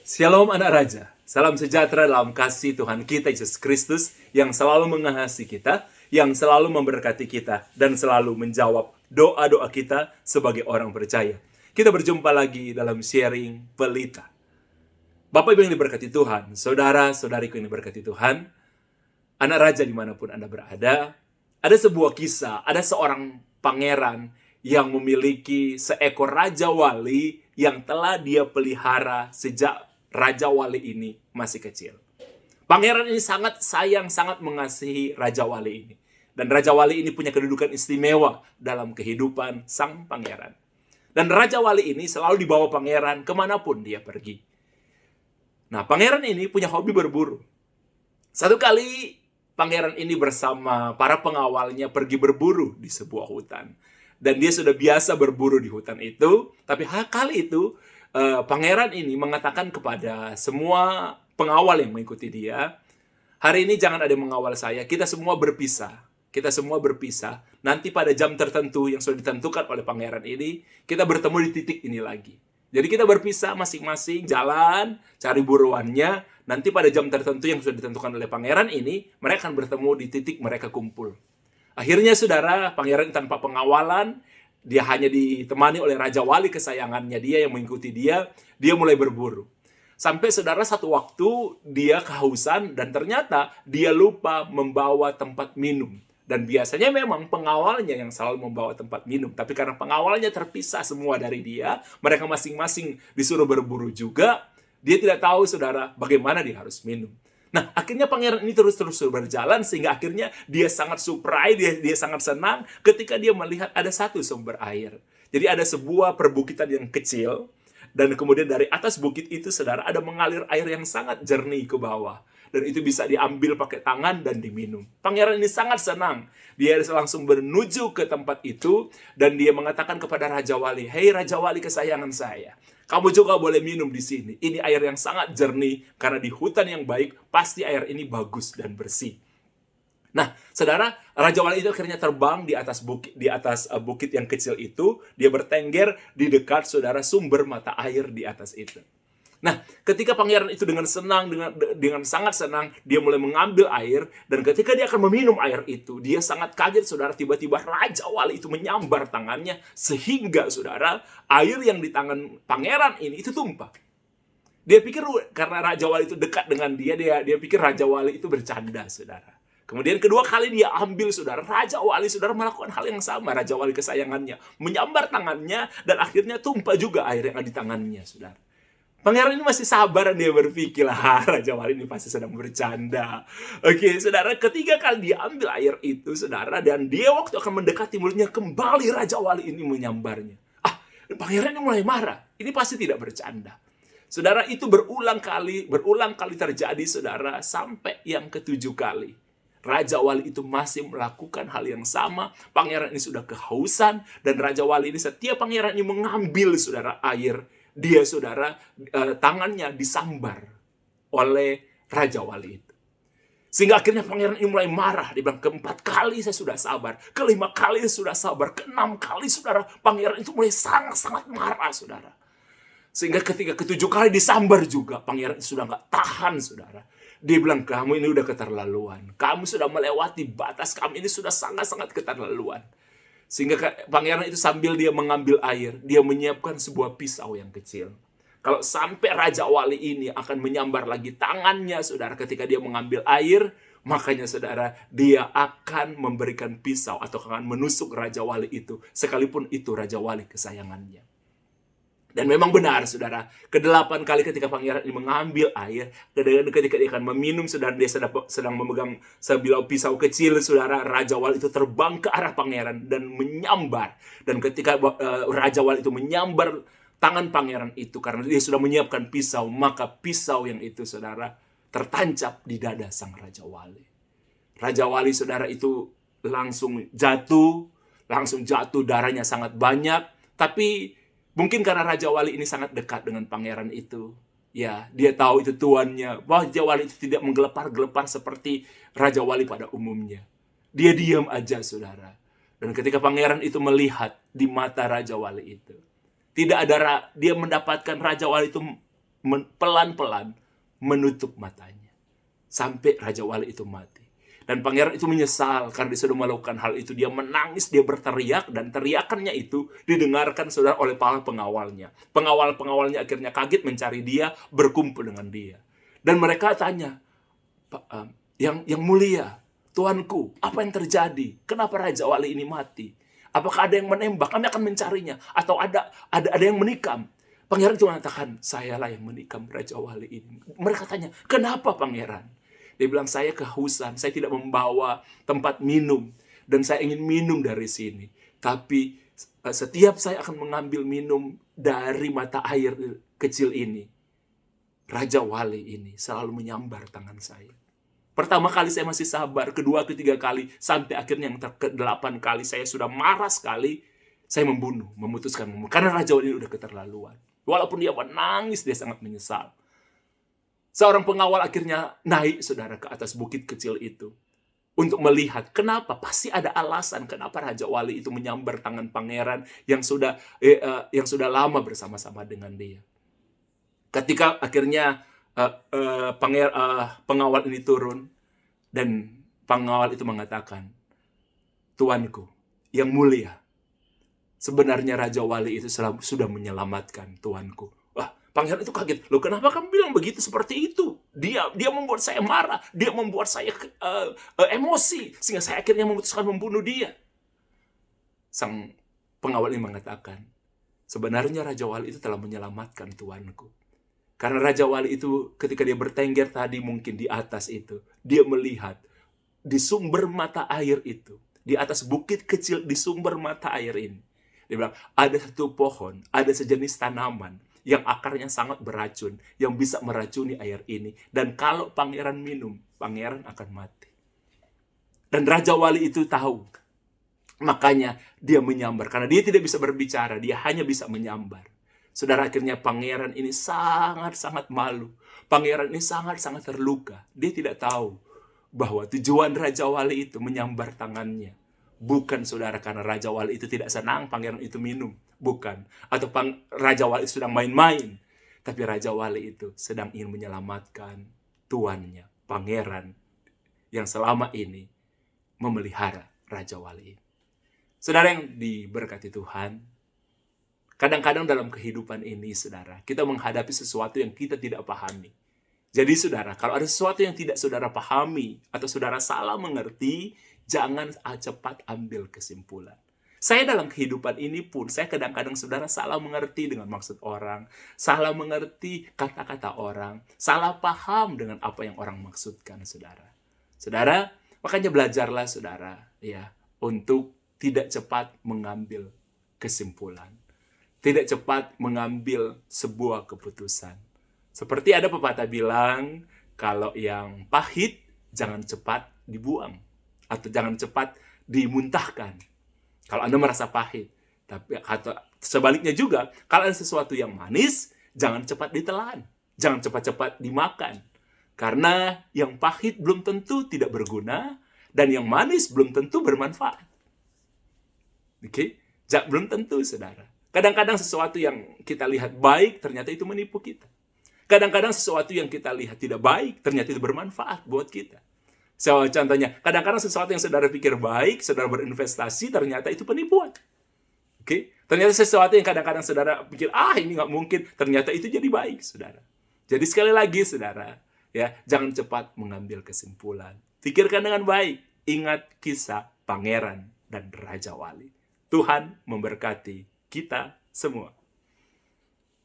Shalom anak raja, salam sejahtera dalam kasih Tuhan kita Yesus Kristus yang selalu mengasihi kita, yang selalu memberkati kita, dan selalu menjawab doa-doa kita sebagai orang percaya. Kita berjumpa lagi dalam sharing Pelita. Bapak Ibu yang diberkati Tuhan, saudara-saudariku yang diberkati Tuhan, anak raja dimanapun Anda berada, ada sebuah kisah, ada seorang pangeran yang memiliki seekor raja wali yang telah dia pelihara sejak raja wali ini masih kecil. Pangeran ini sangat sayang, sangat mengasihi raja wali ini. Dan raja wali ini punya kedudukan istimewa dalam kehidupan sang pangeran. Dan raja wali ini selalu dibawa pangeran kemanapun dia pergi. Nah, pangeran ini punya hobi berburu. Satu kali pangeran ini bersama para pengawalnya pergi berburu di sebuah hutan. Dan dia sudah biasa berburu di hutan itu. Tapi kali itu pangeran ini mengatakan kepada semua pengawal yang mengikuti dia, hari ini jangan ada yang mengawal saya, kita semua berpisah. Kita semua berpisah. Nanti pada jam tertentu yang sudah ditentukan oleh pangeran ini, kita bertemu di titik ini lagi. Jadi kita berpisah masing-masing, jalan, cari buruannya. Nanti pada jam tertentu yang sudah ditentukan oleh pangeran ini, mereka akan bertemu di titik mereka kumpul. Akhirnya saudara, pangeran tanpa pengawalan, dia hanya ditemani oleh raja wali kesayangannya dia yang mengikuti dia mulai berburu. Sampai saudara satu waktu dia kehausan dan ternyata dia lupa membawa tempat minum. Dan biasanya memang pengawalnya yang selalu membawa tempat minum. Tapi karena pengawalnya terpisah semua dari dia, mereka masing-masing disuruh berburu juga, dia tidak tahu saudara bagaimana dia harus minum. Nah, akhirnya pangeran ini terus berjalan sehingga akhirnya dia sangat surprise, dia sangat senang ketika dia melihat ada satu sumber air. Jadi ada sebuah perbukitan yang kecil dan kemudian dari atas bukit itu saudara ada mengalir air yang sangat jernih ke bawah. Dan itu bisa diambil pakai tangan dan diminum. Pangeran ini sangat senang. Dia langsung menuju ke tempat itu dan dia mengatakan kepada Raja Wali, "Hei Raja Wali kesayangan saya, kamu juga boleh minum di sini. Ini air yang sangat jernih karena di hutan yang baik pasti air ini bagus dan bersih." Nah, saudara, Raja Wali itu akhirnya terbang di atas bukit yang kecil itu. Dia bertengger di dekat saudara sumber mata air di atas itu. Nah, ketika pangeran itu dengan sangat senang, dia mulai mengambil air, dan ketika dia akan meminum air itu, dia sangat kaget, saudara, tiba-tiba Raja Wali itu menyambar tangannya, sehingga, saudara, air yang di tangan pangeran ini itu tumpah. Dia pikir, karena Raja Wali itu dekat dengan dia pikir Raja Wali itu bercanda, saudara. Kemudian kedua kali dia ambil, saudara, Raja Wali, saudara, melakukan hal yang sama. Raja Wali kesayangannya menyambar tangannya, dan akhirnya tumpah juga air yang ada di tangannya, saudara. Pangeran ini masih sabar dan dia berpikir, Raja Wali ini pasti sedang bercanda. Oke, saudara, ketiga kali dia ambil air itu, saudara, dan dia waktu akan mendekati mulutnya, kembali Raja Wali ini menyambarnya. Pangeran ini mulai marah. Ini pasti tidak bercanda. Saudara, itu berulang kali terjadi, saudara, sampai yang ketujuh kali. Raja Wali itu masih melakukan hal yang sama. Pangeran ini sudah kehausan, dan Raja Wali ini setiap pangeran ini mengambil, saudara, air, dia, saudara, tangannya disambar oleh Raja Wali itu. Sehingga akhirnya pangeran ini mulai marah. Dia bilang, keempat kali saya sudah sabar, kelima kali saya sudah sabar, keenam kali, saudara, pangeran itu mulai sangat-sangat marah, saudara. Sehingga ketika ketujuh kali disambar juga, pangeran itu sudah nggak tahan, saudara. Dia bilang, kamu ini udah keterlaluan. Kamu sudah melewati batas, kamu ini sudah sangat-sangat keterlaluan. Sehingga pangeran itu sambil dia mengambil air, dia menyiapkan sebuah pisau yang kecil. Kalau sampai Raja Wali ini akan menyambar lagi tangannya, saudara, ketika dia mengambil air, makanya, saudara, dia akan memberikan pisau atau akan menusuk Raja Wali itu, sekalipun itu Raja Wali kesayangannya. Dan memang benar, saudara, ke-8 kali ketika pangeran ini mengambil air, ketika dia akan meminum, saudara, dia sedang memegang sebilau pisau kecil, saudara, Raja Wali itu terbang ke arah pangeran dan menyambar. Dan ketika Raja Wali itu menyambar tangan pangeran itu, karena dia sudah menyiapkan pisau, maka pisau yang itu, saudara, tertancap di dada sang Raja Wali. Raja Wali, saudara, itu langsung jatuh, darahnya sangat banyak, tapi mungkin karena Raja Wali ini sangat dekat dengan pangeran itu. Ya, dia tahu itu tuannya. Bahwa Raja Wali itu tidak menggelepar-gelepar seperti Raja Wali pada umumnya. Dia diam aja, saudara. Dan ketika pangeran itu melihat di mata Raja Wali itu, tidak ada, dia mendapatkan Raja Wali itu pelan-pelan menutup matanya. Sampai Raja Wali itu mati. Dan pangeran itu menyesal karena dia sudah melakukan hal itu. Dia menangis, dia berteriak, dan teriakannya itu didengarkan saudara oleh para pengawalnya. Pengawal-pengawalnya akhirnya kaget mencari dia, berkumpul dengan dia. Dan mereka tanya, yang mulia, Tuanku, apa yang terjadi? Kenapa Raja Wali ini mati? Apakah ada yang menembak? Kami akan mencarinya. Atau ada yang menikam? Pangeran itu mengatakan, sayalah yang menikam Raja Wali ini. Mereka tanya, kenapa pangeran? Dia bilang, saya kehausan, saya tidak membawa tempat minum. Dan saya ingin minum dari sini. Tapi setiap saya akan mengambil minum dari mata air kecil ini, Raja Wali ini selalu menyambar tangan saya. Pertama kali saya masih sabar, kedua, ketiga kali, sampai akhirnya yang ke-8 kali saya sudah marah sekali, saya memutuskan membunuh. Karena Raja Wali ini udah keterlaluan. Walaupun dia menangis, dia sangat menyesal. Seorang pengawal akhirnya naik, saudara, ke atas bukit kecil itu. Untuk melihat kenapa, pasti ada alasan kenapa Raja Wali itu menyambar tangan pangeran yang sudah lama bersama-sama dengan dia. Ketika akhirnya pengawal ini turun, dan pengawal itu mengatakan, Tuanku, yang mulia, sebenarnya Raja Wali itu sudah menyelamatkan Tuanku. Wah, pangeran itu kaget. Loh, kenapa kamu bilang begitu seperti itu? Dia membuat saya marah, dia membuat saya emosi, sehingga saya akhirnya memutuskan membunuh dia. Sang pengawal ini mengatakan, sebenarnya Raja Wali itu telah menyelamatkan Tuanku. Karena Raja Wali itu ketika dia bertengger tadi mungkin di atas itu, dia melihat di sumber mata air itu, di atas bukit kecil di sumber mata air ini. Dia bilang, ada satu pohon, ada sejenis tanaman yang akarnya sangat beracun, yang bisa meracuni air ini. Dan kalau pangeran minum, pangeran akan mati. Dan Raja Wali itu tahu. Makanya dia menyambar. Karena dia tidak bisa berbicara, dia hanya bisa menyambar. Saudara, akhirnya pangeran ini sangat-sangat malu. Pangeran ini sangat-sangat terluka. Dia tidak tahu bahwa tujuan Raja Wali itu menyambar tangannya. Bukan, saudara, karena Raja Wali itu tidak senang pangeran itu minum. Bukan. Atau Raja Wali itu sedang main-main. Tapi Raja Wali itu sedang ingin menyelamatkan tuannya, pangeran, yang selama ini memelihara Raja Wali ini. Saudara yang diberkati Tuhan, kadang-kadang dalam kehidupan ini, saudara, kita menghadapi sesuatu yang kita tidak pahami. Jadi, saudara, kalau ada sesuatu yang tidak saudara pahami, atau saudara salah mengerti, jangan cepat ambil kesimpulan. Saya dalam kehidupan ini pun, saya kadang-kadang saudara salah mengerti dengan maksud orang, salah mengerti kata-kata orang, salah paham dengan apa yang orang maksudkan, saudara. Saudara, makanya belajarlah, saudara, ya, untuk tidak cepat mengambil kesimpulan. Tidak cepat mengambil sebuah keputusan. Seperti ada pepatah bilang, kalau yang pahit, jangan cepat dibuang. Atau jangan cepat dimuntahkan. Kalau Anda merasa pahit. Tapi atau sebaliknya juga, kalau ada sesuatu yang manis, jangan cepat ditelan. Jangan cepat-cepat dimakan. Karena yang pahit belum tentu tidak berguna, dan yang manis belum tentu bermanfaat. Oke? Belum tentu, saudara. Kadang-kadang sesuatu yang kita lihat baik, ternyata itu menipu kita. Kadang-kadang sesuatu yang kita lihat tidak baik, ternyata itu bermanfaat buat kita. Contohnya, kadang-kadang sesuatu yang saudara pikir baik, saudara berinvestasi, ternyata itu penipuan. Oke? Ternyata sesuatu yang kadang-kadang saudara pikir, ini nggak mungkin, ternyata itu jadi baik, saudara. Jadi sekali lagi, saudara, ya, jangan cepat mengambil kesimpulan. Pikirkan dengan baik. Ingat kisah pangeran dan Raja Wali. Tuhan memberkati kita semua.